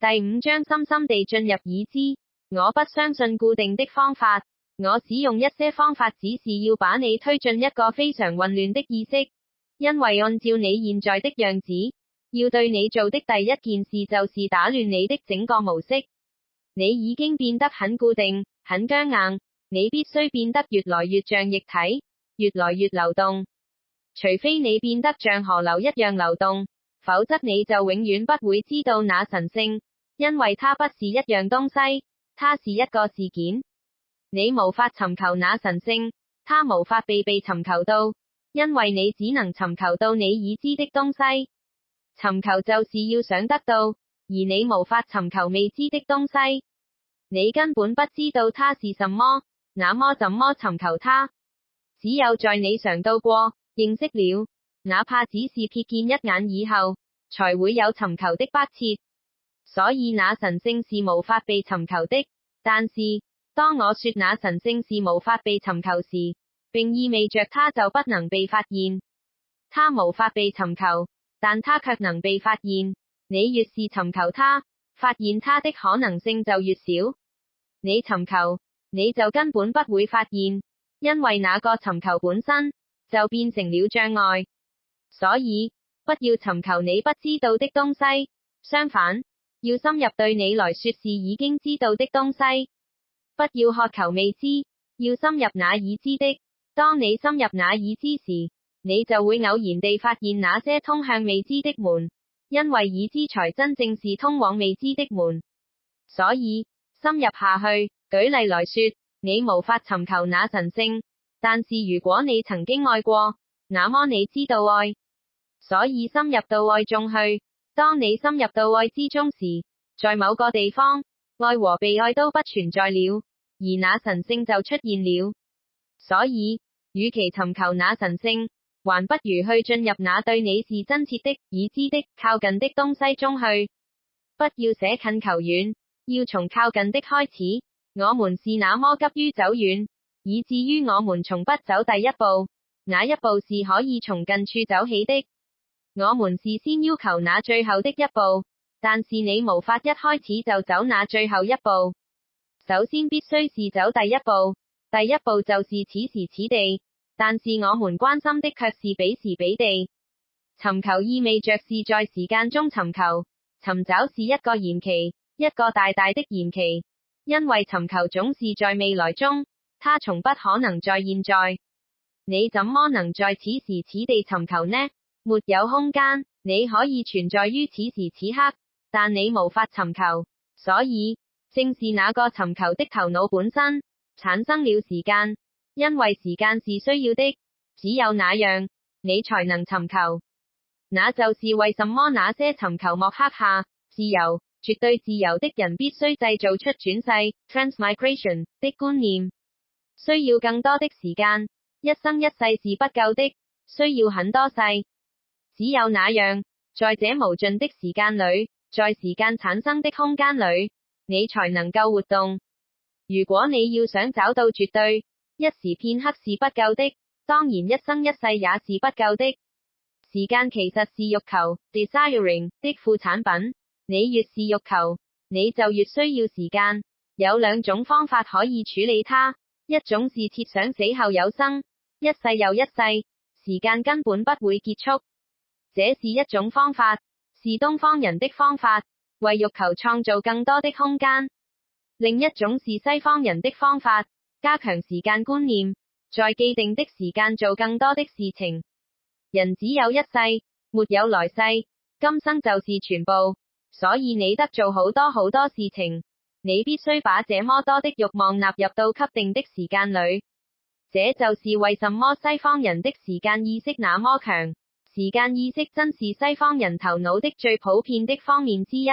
第5章深深地進入已知。我不相信固定的方法，我使用一些方法只是要把你推進一個非常混亂的意識，因為按照你現在的樣子，要對你做的第一件事就是打亂你的整個模式。你已經變得很固定，很僵硬，你必須變得越來越像液體，越來越流動。除非你變得像河流一樣流動，否則你就永遠不會知道那神聖，因為它不是一樣東西，它是一個事件。你無法尋求那神聖，它無法被尋求到，因為你只能尋求到你已知的東西。尋求就是要想得到，而你無法尋求未知的東西。你根本不知道它是什麼，那麼怎麼尋求它？只有在你嘗到過、認識了，哪怕只是瞥見一眼以後，才會有尋求的迫切。所以那神聖是無法被尋求的，但是，當我說那神聖是無法被尋求時，並意味着它就不能被發現。它無法被尋求，但它卻能被發現。你越是尋求它，發現它的可能性就越少。你尋求，你就根本不會發現，因為那個尋求本身，就變成了障礙。所以，不要尋求你不知道的東西，相反，要深入對你來說是已經知道的東西。不要渴求未知，要深入那已知的。當你深入那已知時，你就會偶然地發現那些通向未知的門，因為已知才真正是通往未知的門。所以，深入下去，舉例來說，你無法尋求那神聖，但是如果你曾經愛過，那麼你知道愛。所以深入到愛中去。當你深入到愛之中時，在某個地方，愛和被愛都不存在了，而那神聖就出現了。所以，與其尋求那神聖，還不如去進入那對你是真切的、已知的、靠近的東西中去。不要捨近求遠，要從靠近的開始。我們是那麼急於走遠，以至於我們從不走第一步。那一步是可以從近處走起的。我們是先要求那最後的一步，但是你無法一開始就走那最後一步。首先必須是走第一步，第一步就是此時此地，但是我們關心的卻是彼時彼地。尋求意味着是在時間中尋求，尋找是一個延期，一個大大的延期，因為尋求總是在未來中，它從不可能在現在。你怎麼能在此時此地尋求呢？沒有空間，你可以存在於此時此刻，但你無法尋求。所以，正是那個尋求的頭腦本身，產生了時間，因為時間是需要的，只有那樣，你才能尋求。那就是為什麼那些尋求莫克夏、自由、絕對自由的人必須製造出轉世 transmigration 的觀念，需要更多的時間，一生一世是不夠的，需要很多世。只有那樣，在這無盡的時間裏，在時間產生的空間裏，你才能夠活動。如果你要想找到絕對，一時片刻是不夠的，當然一生一世也是不夠的。時間其實是欲求 desiring 的副產品，你越是欲求，你就越需要時間。有兩種方法可以處理它，一種是設想死後有生，一世又一世，時間根本不會結束。這是一種方法，是東方人的方法，為欲求創造更多的空間。另一種是西方人的方法，加強時間觀念，在既定的時間做更多的事情。人只有一世，沒有來世，今生就是全部，所以你得做好多好多事情。你必須把這麼多的慾望納入到給定的時間裏。這就是為什麼西方人的時間意識那麼強。時間意識真是西方人頭腦的最普遍的方面之一。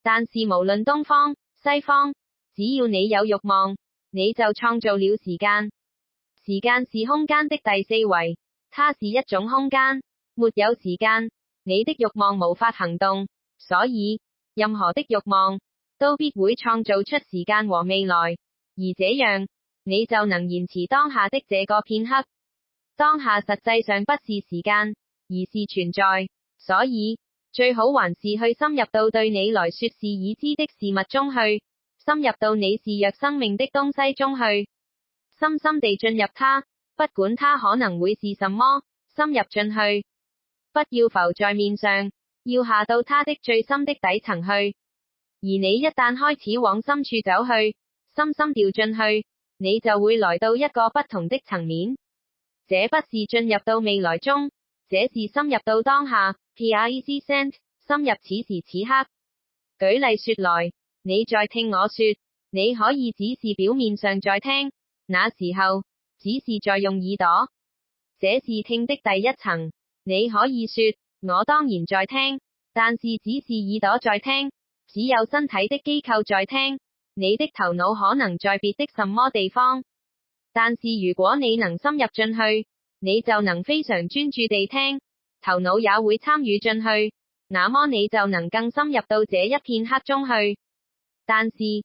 但是無論東方、西方，只要你有慾望，你就創造了時間。時間是空間的第四維，它是一種空間。沒有時間，你的慾望無法行動，所以，任何的慾望，都必會創造出時間和未來，而這樣，你就能延遲當下的這個片刻。當下實際上不是時間，而是存在，所以，最好還是去深入到對你來說是已知的事物中去，深入到你視若生命的東西中去，深深地進入它，不管它可能會是什麼，深入進去，不要浮在面上，要下到它的最深的底層去。而你一旦開始往深處走去，深深掉進去，你就會來到一個不同的層面。這不是進入到未來中，這是深入到當下 present， 深入此時此刻。舉例說來，你在聽我說，你可以只是表面上在聽，那時候只是在用耳朵，這是聽的第一層。你可以說，我當然在聽，但是只是耳朵在聽，只有身體的機構在聽，你的頭腦可能在別的什麼地方。但是如果你能深入進去，你就能非常專注地聽，頭腦也會參與進去，那麼你就能更深入到這一片刻中去。但是，即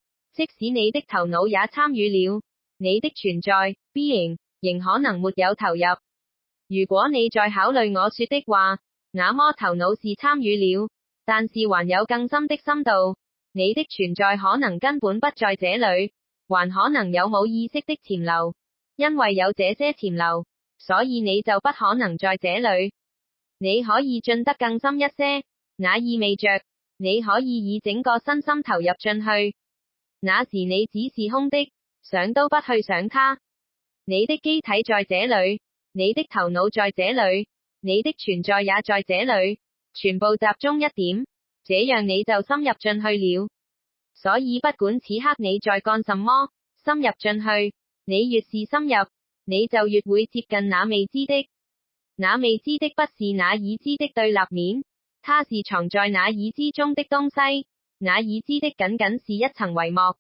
使你的頭腦也參與了，你的存在 being 仍可能沒有投入。如果你在考慮我說的話，那麼頭腦是參與了，但是還有更深的深度，你的存在可能根本不在這裏，還可能有冇意識的潛流，因為有這些潛流，所以你就不可能在這裏。你可以進得更深一些，那意味着你可以以整個身心投入進去，那時你只是空的，想都不去想它。你的機體在這裏，你的頭腦在這裏，你的存在也在這裏，全部集中一點，這樣你就深入進去了。所以不管此刻你在幹什麼，深入進去，你越是深入，你就越會接近那未知的。那未知的不是那已知的對立面，它是藏在那已知中的東西，那已知的僅僅是一層帷幕。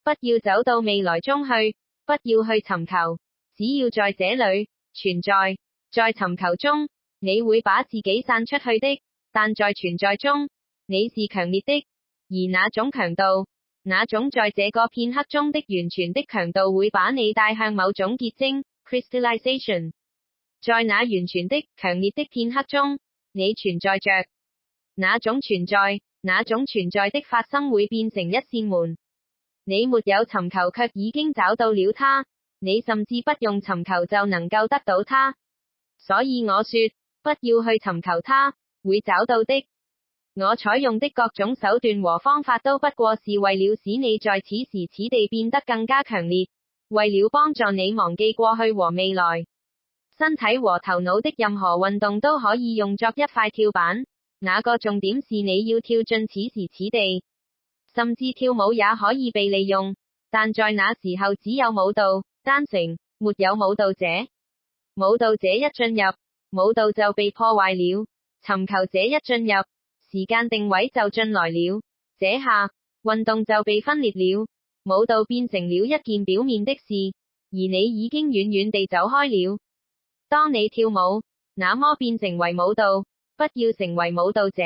不要走到未來中去，不要去尋求，只要在這裏存在。在尋求中，你會把自己散出去的，但在存在中，你是強烈的。而那種強度，那種在這個片刻中的完全的強度會把你帶向某種結晶 crystallization。在那完全的、強烈的片刻中，你存在着。那種存在的發生會變成一扇門。你沒有尋求卻已經找到了它，你甚至不用尋求就能夠得到它。所以我說，不要去尋求它，會找到的。我採用的各種手段和方法都不過是為了使你在此時此地變得更加強烈，為了幫助你忘記過去和未來。身體和頭腦的任何運動都可以用作一塊跳板，那個重點是你要跳進此時此地。甚至跳舞也可以被利用，但在那時候只有舞蹈 dancing， 沒有舞蹈者。舞蹈者一進入，舞蹈就被破壞了；尋求者一進入，時間定位就進來了，這下運動就被分裂了，舞蹈變成了一件表面的事，而你已經遠遠地走開了。當你跳舞，那麼變成為舞蹈，不要成為舞蹈者。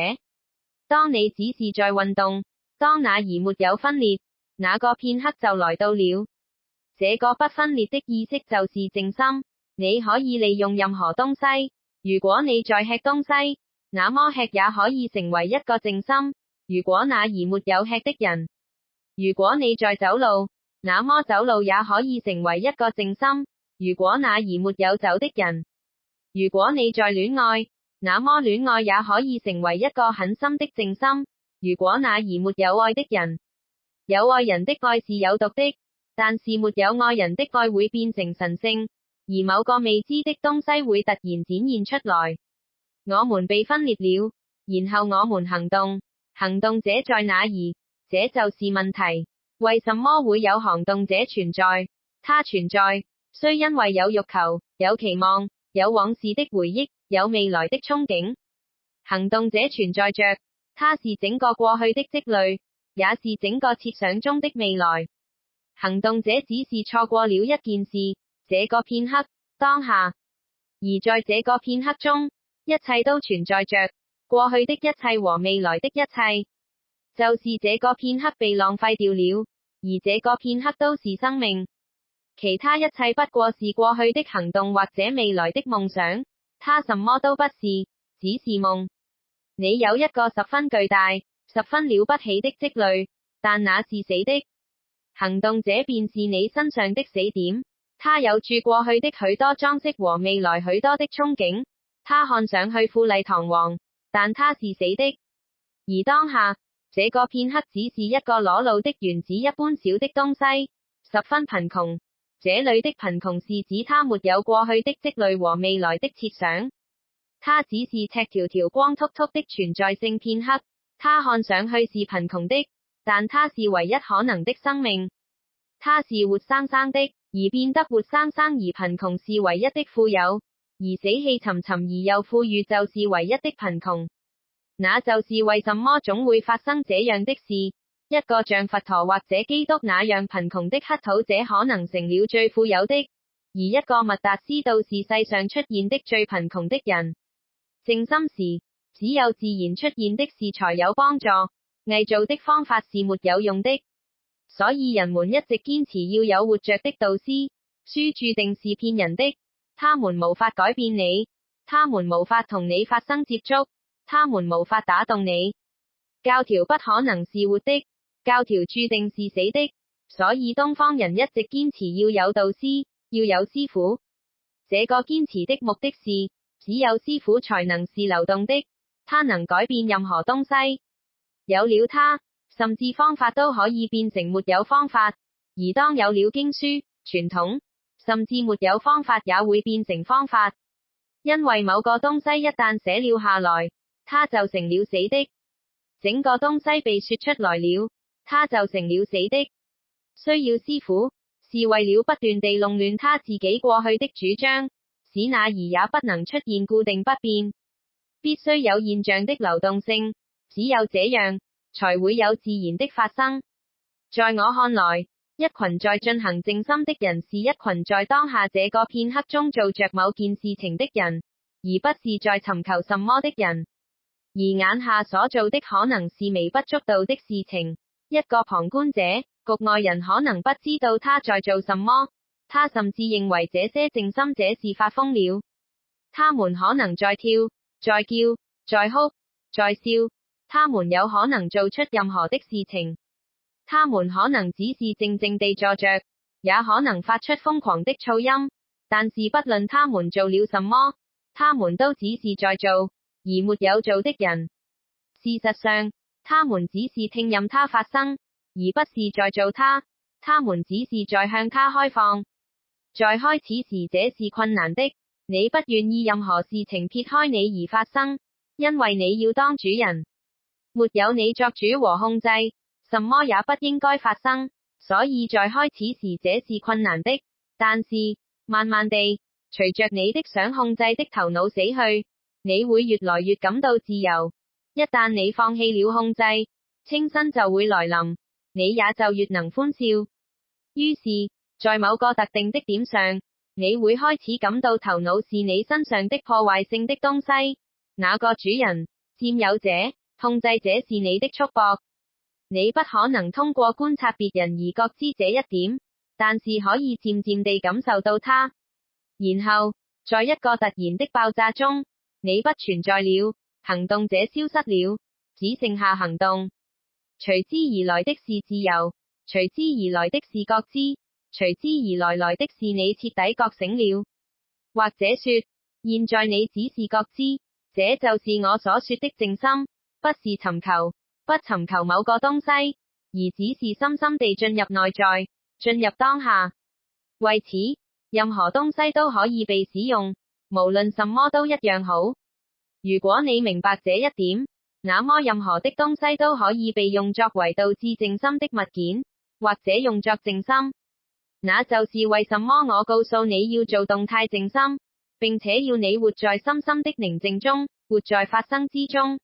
當你只是在運動，當那兒沒有分裂，那個片刻就來到了。這個不分裂的意識就是靜心。你可以利用任何東西。如果你在吃東西，那麼吃也可以成為一個靜心。如果那兒沒有吃的人，如果你在走路，那麼走路也可以成為一個靜心。如果那兒沒有走的人，如果你在戀愛，那麼戀愛也可以成為一個很深的靜心。如果那兒沒有愛的人，有愛人的愛是有毒的，但是沒有愛人的愛會變成神聖，而某個未知的東西會突然展現出來。我們被分裂了，然後我們行動，行動者在哪兒？這就是問題。為什麼會有行動者存在？它存在，雖因為有欲求，有期望，有往事的回憶，有未來的憧憬。行動者存在着，它是整個過去的積累，也是整個設想中的未來。行動者只是錯過了一件事，這個片刻，當下。而在這個片刻中，一切都存在着，過去的一切和未來的一切。就是這個片刻被浪費掉了，而這個片刻都是生命。其他一切不過是過去的行動或者未來的夢想，它什麼都不是，只是夢。你有一個十分巨大、十分了不起的積累，但那是死的。行動這便是你身上的死點。它有住過去的許多裝飾和未來許多的憧憬，它看上去富麗堂皇，但它是死的。而當下，這個片刻只是一個裸露的原子一般小的東西，十分貧窮。這裏的貧窮是指它沒有過去的積累和未來的設想，它只是赤條條光禿禿的存在性片刻。它看上去是貧窮的，但它是唯一可能的生命。它是活生生的，而變得活生生，而貧窮是唯一的富有，而死氣沉沉而又富裕就是唯一的貧窮。那就是為什麼總會發生這樣的事。一個像佛陀或者基督那樣貧窮的乞討者可能成了最富有的，而一個密達師道是世上出現的最貧窮的人。靜心時，只有自然出現的事才有幫助，偽造的方法是沒有用的。所以人們一直堅持要有活着的導師。書注定是騙人的，他們無法改變你，他們無法同你發生接觸，他們無法打動你。教條不可能是活的，教條注定是死的。所以東方人一直堅持要有導師，要有師傅。這個堅持的目的是，只有師傅才能是流動的，他能改變任何東西。有了他，甚至方法都可以變成沒有方法。而當有了經書、傳統，甚至沒有方法也會變成方法。因為某個東西一旦寫了下來，它就成了死的。整個東西被說出來了，它就成了死的。需要師傅，是為了不斷地弄亂他自己過去的主張，使那兒也不能出現固定不變。必須有現象的流動性，只有這樣，才會有自然的發生。在我看來，一群在進行靜心的人是一群在當下這個片刻中做着某件事情的人，而不是在尋求什麼的人。而眼下所做的可能是微不足道的事情，一個旁觀者、局外人可能不知道他在做什麼，他甚至認為這些靜心者是發瘋了。他們可能在跳、在叫、在哭、在笑，他們有可能做出任何的事情。他們可能只是靜靜地坐着，也可能發出瘋狂的噪音，但是不論他們做了什麼，他們都只是在做，而沒有做的人。事實上，他們只是聽任它發生，而不是在做它，他們只是在向它開放。在開始時這是困難的，你不願意任何事情撇開你而發生，因為你要當主人，沒有你作主和控制，什麼也不應該發生。所以在開始時這是困難的，但是慢慢地，隨着你的想控制的頭腦死去，你會越來越感到自由。一旦你放棄了控制，清新就會來臨，你也就越能歡笑。於是，在某個特定的點上，你會開始感到頭腦是你身上的破壞性的東西。那個主人、佔有者、控制者是你的束縛。你不可能通過觀察別人而覺知這一點，但是可以漸漸地感受到它。然後，在一個突然的爆炸中，你不存在了，行動者消失了，只剩下行動。隨之而來的是自由，隨之而來的是覺知，隨之而來的是你徹底覺醒了。或者說，現在你只是覺知，這就是我所說的靜心，不是尋求，不尋求某個東西，而只是深深地進入內在，進入當下。為此，任何東西都可以被使用，無論什麼都一樣好。如果你明白這一點，那麼任何的東西都可以被用作為導致靜心的物件，或者用作靜心。那就是為什麼我告訴你要做動態靜心，並且要你活在深深的寧靜中，活在發生之中。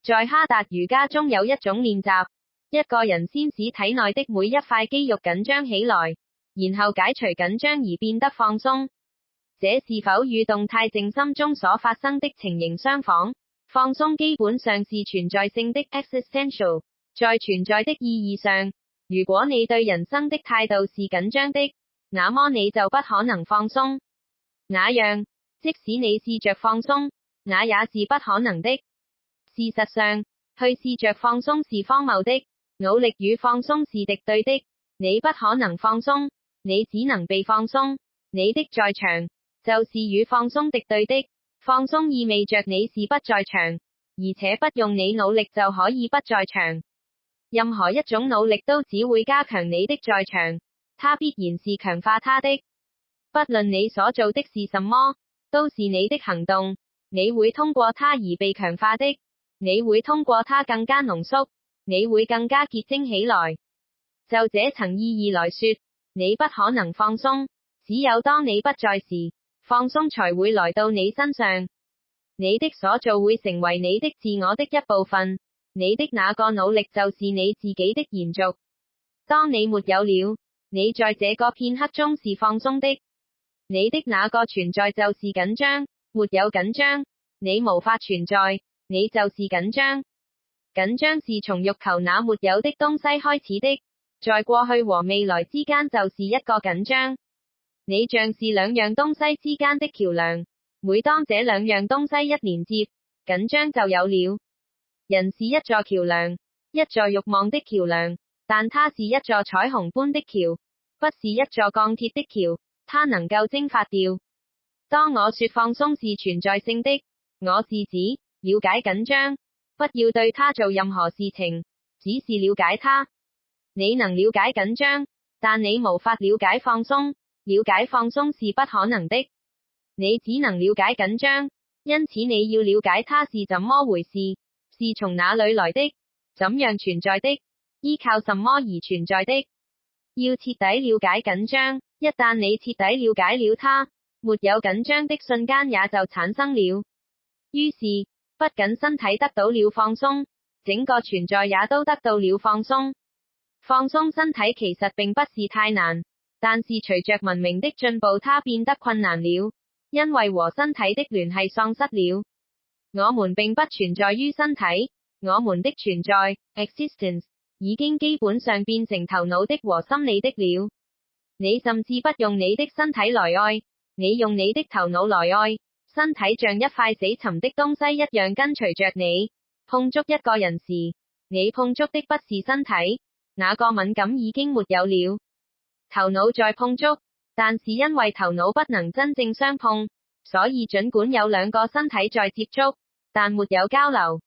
在哈達瑜伽中有一種練習，一個人先使體內的每一塊肌肉緊張起來，然後解除緊張而變得放鬆。這是否與動態靜心中所發生的情形相仿？放鬆基本上是存在性的 existential， 在存在的意義上，如果你對人生的態度是緊張的，那麼你就不可能放鬆。那樣，即使你試着放鬆，那也是不可能的。事實上，去試着放鬆是荒謬的，努力與放鬆是敵對的。你不可能放鬆，你只能被放鬆。你的在場，就是與放鬆敵對的。放鬆意味着你是不在場，而且不用你努力就可以不在場。任何一種努力都只會加強你的在場，它必然是強化它的。不論你所做的是什麼，都是你的行動，你會通過它而被強化的，你會通過它更加濃縮，你會更加結晶起來。就這層意義來說，你不可能放鬆，只有當你不在時，放鬆才會來到你身上。你的所做會成為你的自我的一部分，你的那個努力就是你自己的延續。當你沒有了，你在這個片刻中是放鬆的。你的那個存在就是緊張，沒有緊張，你無法存在，你就是緊張。緊張是從欲求那沒有的東西開始的，在過去和未來之間就是一個緊張。你像是兩樣東西之間的橋樑，每當這兩樣東西一連接，緊張就有了。人是一座橋樑，一座慾望的橋樑，但它是一座彩虹般的橋，不是一座鋼鐵的橋，它能夠蒸發掉。當我說放鬆是存在性的，我是指了解緊張，不要對它做任何事情，只是了解它。你能了解緊張，但你無法了解放鬆，了解放鬆是不可能的。你只能了解緊張，因此你要了解它是怎麼回事，是從哪裡來的，怎樣存在的，依靠什麼而存在的。要徹底了解緊張，一旦你徹底了解了它，沒有緊張的瞬間也就產生了。於是，不僅身體得到了放鬆，整個存在也都得到了放鬆。放鬆身體其實並不是太難，但是隨着文明的進步，它變得困難了，因為和身體的聯繫喪失了。我們並不存在於身體，我們的存在 existence 已經基本上變成頭腦的和心理的了。你甚至不用你的身體來愛，你用你的頭腦來愛。身體像一塊死沉的東西一樣跟隨着你。碰觸一個人時，你碰觸的不是身體，那個敏感已經沒有了。頭腦在碰觸，但是因為頭腦不能真正相碰，所以儘管有兩個身體在接觸，但沒有交流。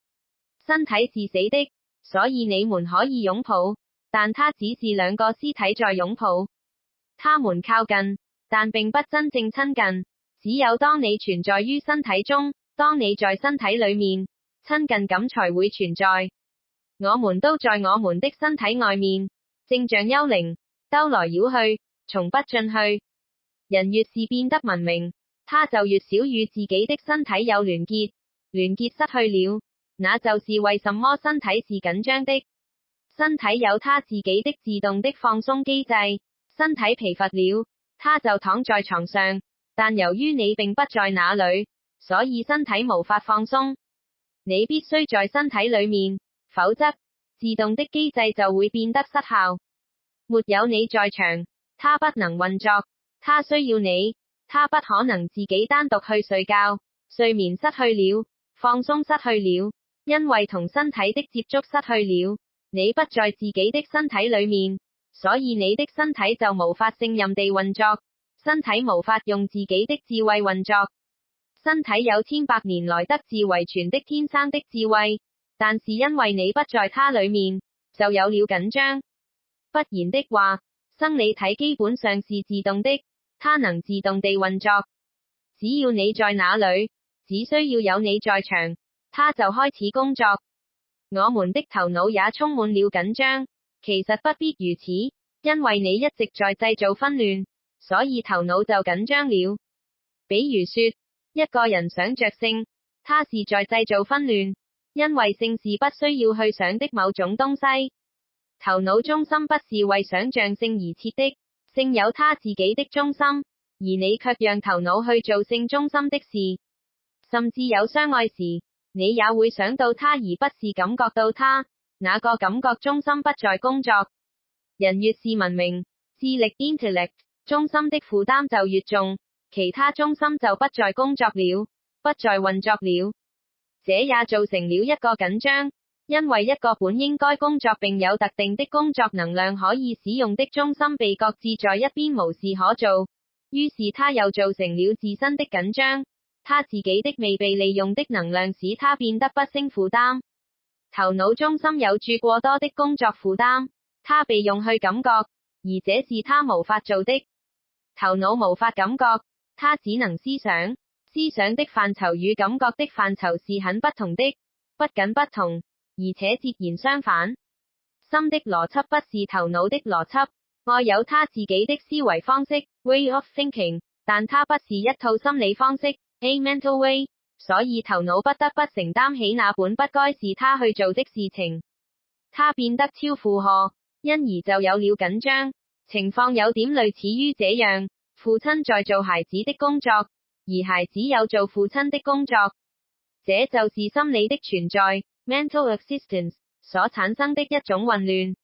身體是死的，所以你們可以擁抱，但它只是兩個屍體在擁抱。他們靠近，但並不真正親近。只有當你存在於身體中，當你在身體裡面，親近感才會存在。我們都在我們的身體外面，正像幽靈，兜來繞去，從不進去。人越是變得文明，他就越少與自己的身體有聯結，聯結失去了，那就是為什麼身體是緊張的。身體有他自己的自動的放鬆機制，身體疲乏了，他就躺在床上，但由於你並不在那裡，所以身體無法放鬆。你必須在身體裡面，否則自動的機制就會變得失效。沒有你在場，它不能運作，它需要你，它不可能自己單獨去睡覺。睡眠失去了，放鬆失去了，因為同身體的接觸失去了。你不在自己的身體裡面，所以你的身體就無法勝任地運作。身體無法用自己的智慧運作。身體有千百年來得自遺傳的天生的智慧，但是因為你不在它裡面，就有了緊張。不然的話，生理體基本上是自動的，它能自動地運作。只要你在那裡，只需要有你在場，它就開始工作。我們的頭腦也充滿了緊張，其實不必如此，因為你一直在製造紛亂，所以頭腦就緊張了。比如說，一個人想着性，他是在製造紛亂，因為性是不需要去想的某種東西。頭腦中心不是為想像性而設的，性有他自己的中心，而你卻讓頭腦去做性中心的事。甚至有相愛時，你也會想到他而不是感覺到他，那個感覺中心不在工作。人越是文明，智力 intellect 中心的負擔就越重，其他中心就不再工作了，不再運作了。這也造成了一個緊張，因為一個本應該工作並有特定的工作能量可以使用的中心被擱置在一邊無事可做，於是他又造成了自身的緊張，他自己的未被利用的能量使他變得不勝負擔。頭腦中心有住過多的工作負擔，他被用去感覺，而這是他無法做的。頭腦無法感覺，他只能思想。思想的範疇與感覺的範疇是很不同的，不僅不同，而且截然相反。心的邏輯不是頭腦的邏輯，愛有他自己的思維方式 way of thinking， 但它不是一套心理方式 a mental way， 所以頭腦不得不承擔起那本不該是他去做的事情。他變得超負荷，因而就有了緊張。情況有點類似於這樣，父親在做孩子的工作，而孩子有做父親的工作，這就是心理的存在 mental existence 所產生的一種混亂。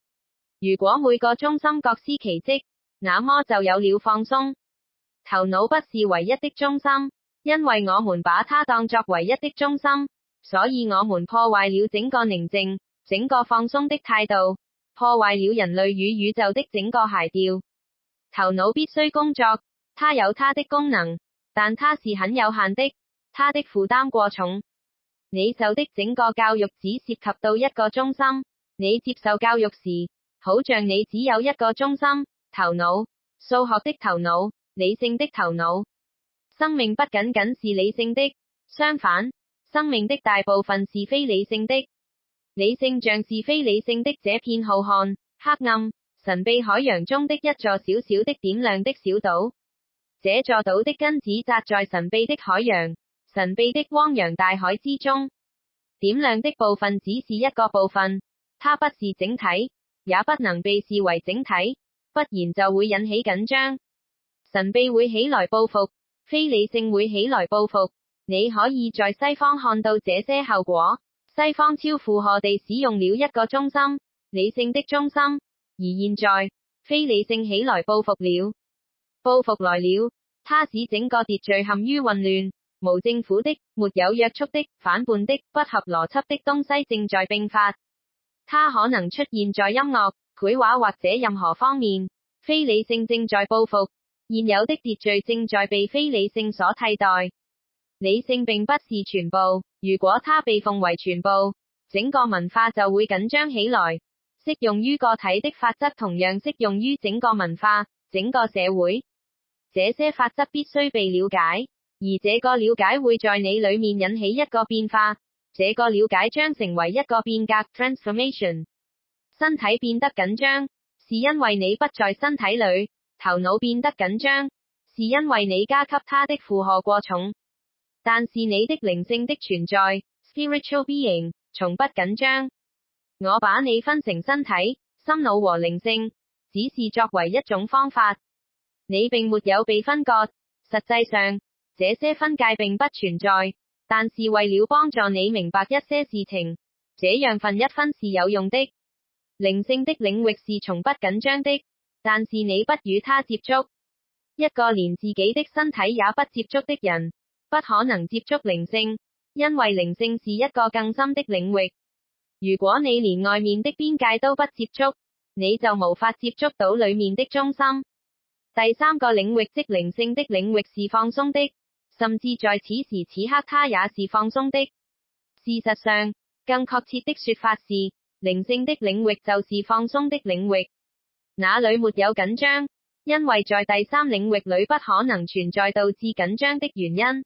如果每個中心各司其職，那麼就有了放鬆。頭腦不是唯一的中心，因為我們把它當作唯一的中心，所以我們破壞了整個寧靜、整個放鬆的態度，破壞了人類與宇宙的整個諧調。頭腦必須工作，它有它的功能，但它是很有限的，它的負擔過重。你受的整個教育只涉及到一個中心，你接受教育時，好像你只有一個中心，頭腦，數學的頭腦，理性的頭腦。生命不僅僅是理性的，相反，生命的大部分是非理性的。理性像是非理性的這片浩瀚、黑暗、神秘海洋中的一座小小的點亮的小島。這座島的根子扎在神秘的海洋、神秘的汪洋大海之中。點亮的部分只是一個部分，它不是整體，也不能被視為整體，不然就會引起緊張。神秘會起來報復，非理性會起來報復。你可以在西方看到這些後果。西方超負荷地使用了一個中心，理性的中心，而現在，非理性起來報復了。報復來了，它使整個秩序陷於混亂，無政府的、沒有約束的、反叛的、不合邏輯的東西正在迸發。它可能出現在音樂、繪畫或者任何方面。非理性正在報復，現有的秩序正在被非理性所替代。理性並不是全部，如果它被奉為全部，整個文化就會緊張起來。適用於個體的法則同樣適用於整個文化、整個社會。這些法則必須被了解，而這個了解會在你裡面引起一個變化。這個了解將成為一個變革 transformation。身體變得緊張，是因為你不在身體裡；頭腦變得緊張，是因為你加給它的負荷過重。但是你的靈性的存在 spiritual being 從不緊張。我把你分成身體、心腦和靈性，只是作為一種方法。你並沒有被分割，實際上，這些分界並不存在，但是為了幫助你明白一些事情，這樣分一分是有用的。靈性的領域是從不緊張的，但是你不與它接觸。一個連自己的身體也不接觸的人，不可能接觸靈性，因為靈性是一個更深的領域。如果你連外面的邊界都不接觸，你就無法接觸到裡面的中心。第三個領域即靈性的領域是放鬆的，甚至在此時此刻它也是放鬆的。事實上，更確切的說法是，靈性的領域就是放鬆的領域。那裡沒有緊張，因為在第三領域裡不可能存在導致緊張的原因。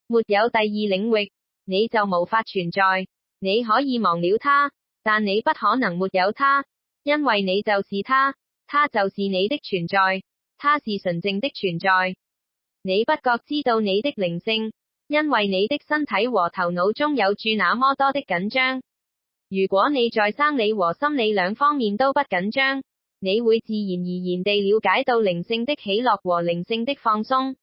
沒有第二領域，你就無法存在。你可以忘了它，但你不可能沒有它，因為你就是它，它就是你的存在，它是純淨的存在。你不覺知道你的靈性，因為你的身體和頭腦中有住那麼多的緊張。如果你在生理和心理兩方面都不緊張，你會自然而然地了解到靈性的喜樂和靈性的放鬆。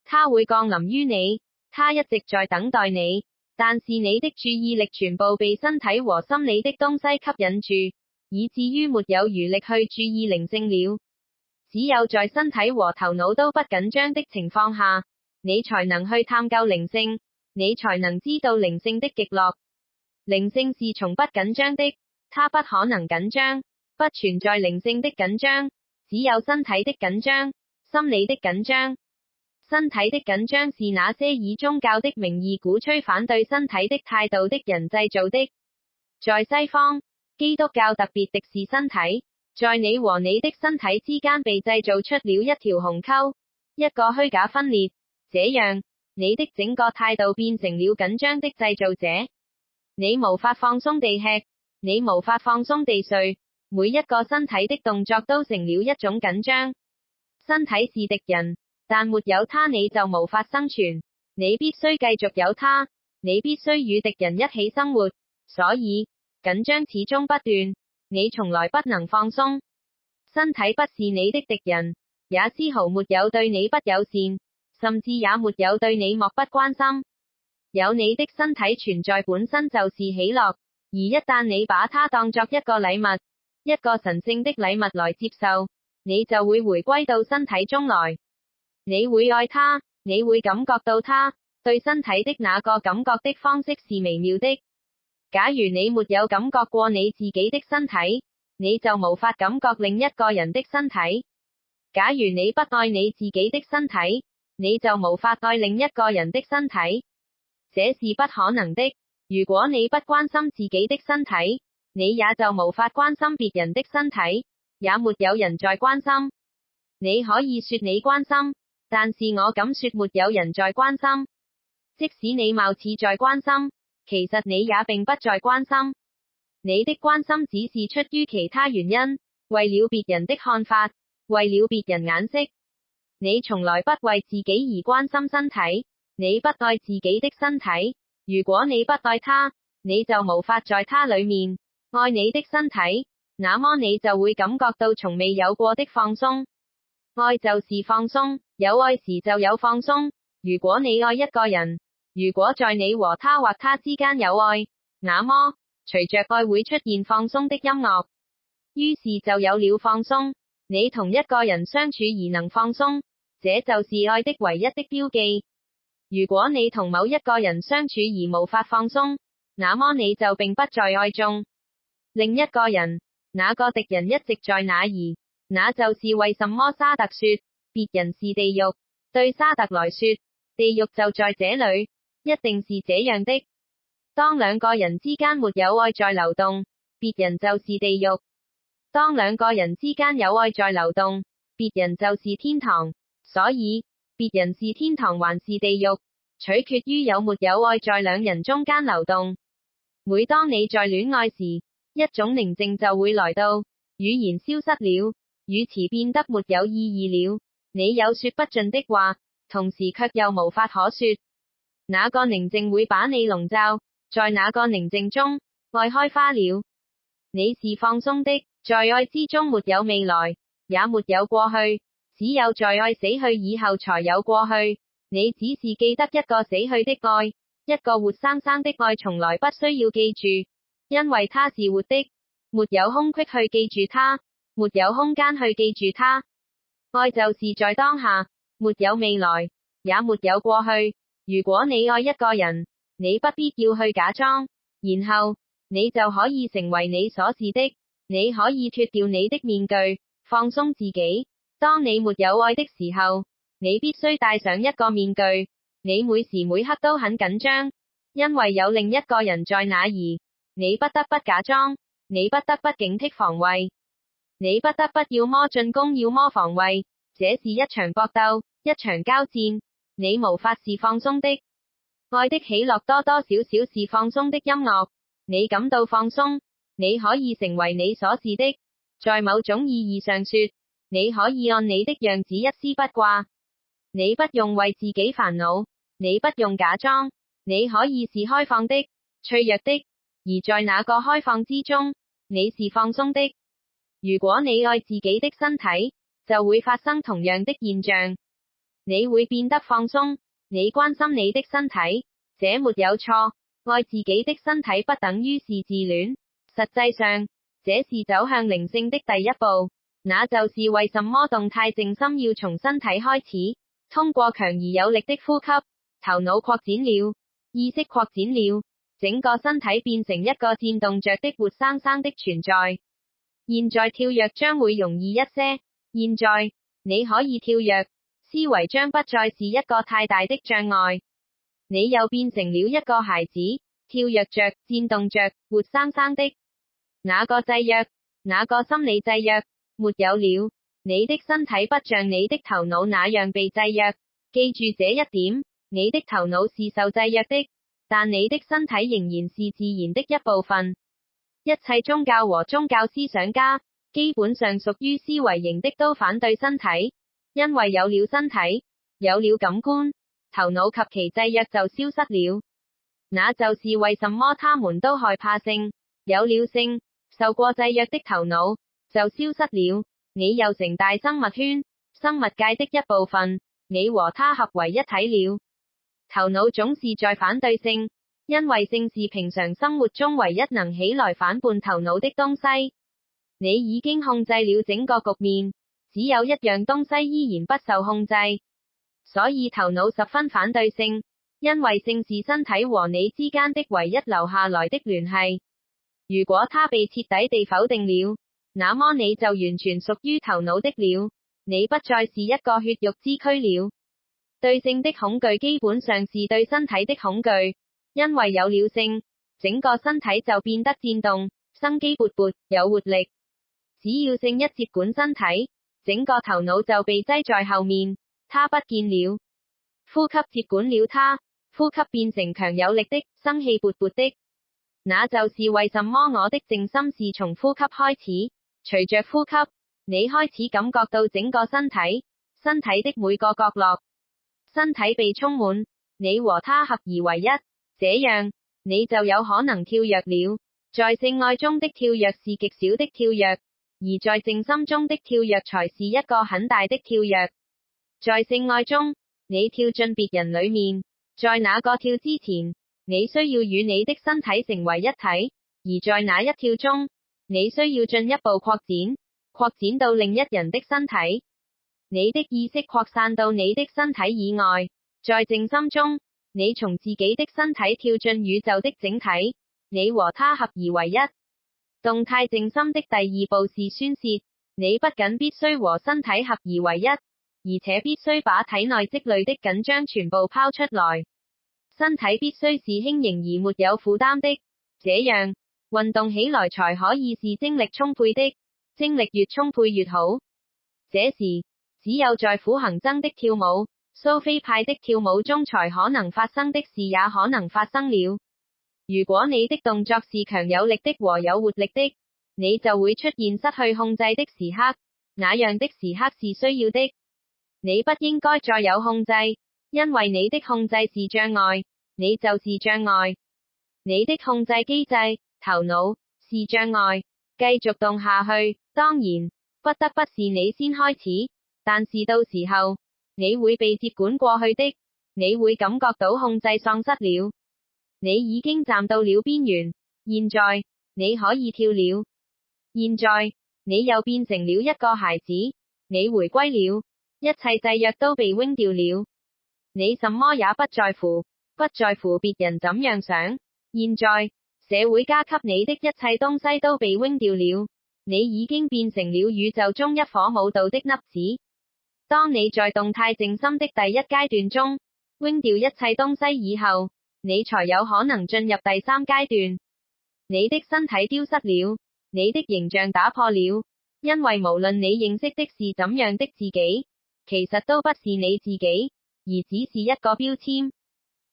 它會降臨於你，它一直在等待你。但是你的注意力全部被身體和心理的東西吸引住，以至於沒有餘力去注意靈性了。只有在身體和頭腦都不緊張的情況下，你才能去探究靈性。你才能知道靈性的極樂。靈性是從不緊張的，它不可能緊張，不存在靈性的緊張，只有身體的緊張，心理的緊張。身體的緊張是那些以宗教的名義鼓吹反對身體的態度的人製造的。在西方，基督教特別敵視身體，在你和你的身體之間被製造出了一條鴻溝，一個虛假分裂，這樣，你的整個態度變成了緊張的製造者。你無法放鬆地吃，你無法放鬆地睡，每一個身體的動作都成了一種緊張。身體是敵人，但沒有它你就無法生存，你必須繼續有它，你必須與敵人一起生活，所以，緊張始終不斷，你從來不能放鬆。身體不是你的敵人，也絲毫沒有對你不友善，甚至也沒有對你漠不關心。有你的身體存在本身就是喜樂，而一旦你把它當作一個禮物，一個神聖的禮物來接受，你就會回歸到身體中來。你會愛它，你會感覺到它，對身體的那個感覺的方式是微妙的。假如你沒有感覺過你自己的身體，你就無法感覺另一個人的身體。假如你不愛你自己的身體，你就無法愛另一個人的身體。這是不可能的。如果你不關心自己的身體，你也就無法關心別人的身體，也沒有人在關心。你可以說你關心，但是我敢說沒有人在關心。即使你貌似在關心，其實你也並不在關心。你的關心只是出於其他原因，為了別人的看法，為了別人眼色。你從來不為自己而關心身體，你不愛自己的身體。如果你不愛它，你就無法在它裡面愛你的身體，那麼你就會感覺到從未有過的放鬆。愛就是放鬆，有愛時就有放鬆。如果你愛一個人，如果在你和他或他之間有愛，那麼，隨着愛會出現放鬆的音樂，於是就有了放鬆。你同一個人相處而能放鬆，這就是愛的唯一的標記。如果你同某一個人相處而無法放鬆，那麼你就並不在愛中。另一個人，那個敵人一直在那兒，那就是為什麼沙特說，別人是地獄。對沙特來說，地獄就在這裡，一定是這樣的。當兩個人之間沒有愛在流動，別人就是地獄。當兩個人之間有愛在流動，別人就是天堂。所以，別人是天堂還是地獄，取決於有沒有愛在兩人中間流動。每當你在戀愛時，一種寧靜就會來到，語言消失了，語詞變得沒有意義了，你有說不盡的話，同時卻又無法可說。那個寧靜會把你籠罩，在那個寧靜中，愛開花了。你是放鬆的，在愛之中沒有未來，也沒有過去，只有在愛死去以後才有過去。你只是記得一個死去的愛，一個活生生的愛從來不需要記住，因為它是活的，沒有空隙去記住它，沒有空間去記住它。愛就是在當下，沒有未來，也沒有過去。如果你愛一個人，你不必要去假裝，然後，你就可以成為你所是的，你可以脫掉你的面具，放鬆自己。當你沒有愛的時候，你必須戴上一個面具，你每時每刻都很緊張，因為有另一個人在那兒，你不得不假裝，你不得不警惕防衛，你不得不要麼進攻要麼防衛，這是一場搏鬥，一場交戰。你無法是放鬆的，愛的喜樂多多少少是放鬆的音樂。你感到放鬆，你可以成為你所是的。在某種意義上說，你可以按你的樣子一絲不掛。你不用為自己煩惱，你不用假裝，你可以是開放的、脆弱的，而在那個開放之中，你是放鬆的。如果你愛自己的身體，就會發生同樣的現象。你會變得放鬆，你關心你的身體，這沒有錯。愛自己的身體不等於是自戀，實際上，這是走向靈性的第一步。那就是為什麼動態靜心要從身體開始，通過強而有力的呼吸，頭腦擴展了。意識擴展了，整個身體變成一個戰動着的活生生的存在。現在跳躍將會容易一些，現在，你可以跳躍，思維將不再是一個太大的障礙。你又變成了一個孩子，跳躍着，戰動着，活生生的。那個制約，那個心理制約，沒有了。你的身體不像你的頭腦那樣被制約。記住這一點，你的頭腦是受制約的，但你的身體仍然是自然的一部分。一切宗教和宗教思想家，基本上屬於思維型的都反對身體，因為有了身體，有了感官，頭腦及其制約就消失了。那就是為什麼他們都害怕性，有了性，受過制約的頭腦，就消失了。你又成大生物圈，生物界的一部分，你和它合為一體了。頭腦總是在反對性，因為性是平常生活中唯一能起來反叛頭腦的東西。你已經控制了整個局面，只有一樣東西依然不受控制。所以頭腦十分反對性，因為性是身體和你之間的唯一留下來的聯繫。如果它被徹底地否定了，那麼你就完全屬於頭腦的了，你不再是一個血肉之軀了。對性的恐懼基本上是對身體的恐懼，因為有了性，整個身體就變得戰動，生機勃勃，有活力。只要性一接管身體，整個頭腦就被擠在後面，它不見了。呼吸接管了它，呼吸變成強有力的，生氣勃勃的。那就是為什麼我的靜心是從呼吸開始。隨着呼吸，你開始感覺到整個身體，身體的每個角落，身體被充滿，你和它合而為一，這樣，你就有可能跳躍了。在性愛中的跳躍是極小的跳躍，而在靜心中的跳躍才是一個很大的跳躍。在性愛中，你跳進別人裡面，在那個跳之前，你需要與你的身體成為一體，而在那一跳中，你需要進一步擴展到另一人的身體。你的意識擴散到你的身體以外，在靜心中，你從自己的身體跳進宇宙的整體，你和它合而為一。動態靜心的第二步是宣洩，你不僅必須和身體合而為一，而且必須把體內積累的緊張全部拋出來。身體必須是輕盈而沒有負擔的，這樣，運動起來才可以是精力充沛的，精力越充沛越好。這時，只有在苦行僧的跳舞、蘇菲派的跳舞中才可能發生的事也可能發生了。如果你的動作是強有力的和有活力的，你就會出現失去控制的時刻，那樣的時刻是需要的。你不應該再有控制，因為你的控制是障礙，你就是障礙。你的控制機制，頭腦，是障礙，繼續動下去，當然，不得不是你先開始，但是到時候，你會被接管過去的，你會感覺到控制喪失了。你已經站到了邊緣，現在，你可以跳了。現在，你又變成了一個孩子，你回歸了，一切制約都被扔掉了。你什麼也不在乎，不在乎別人怎樣想。現在，社會加給你的一切東西都被扔掉了，你已經變成了宇宙中一顆舞蹈的粒子。當你在動態靜心的第一階段中，扔掉一切東西以後，你才有可能進入第三階段。你的身體丟失了，你的形象打破了，因為無論你認識的是怎樣的自己，其實都不是你自己，而只是一個標籤。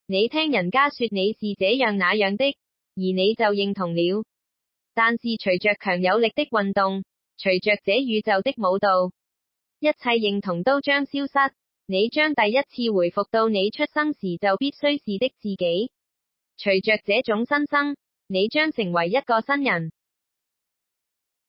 你聽人家說你是這樣那樣的，而你就認同了。但是隨着強有力的運動，隨着這宇宙的舞蹈，一切認同都將消失，你將第一次回復到你出生時就必須是的自己。隨着這種新生，你將成為一個新人。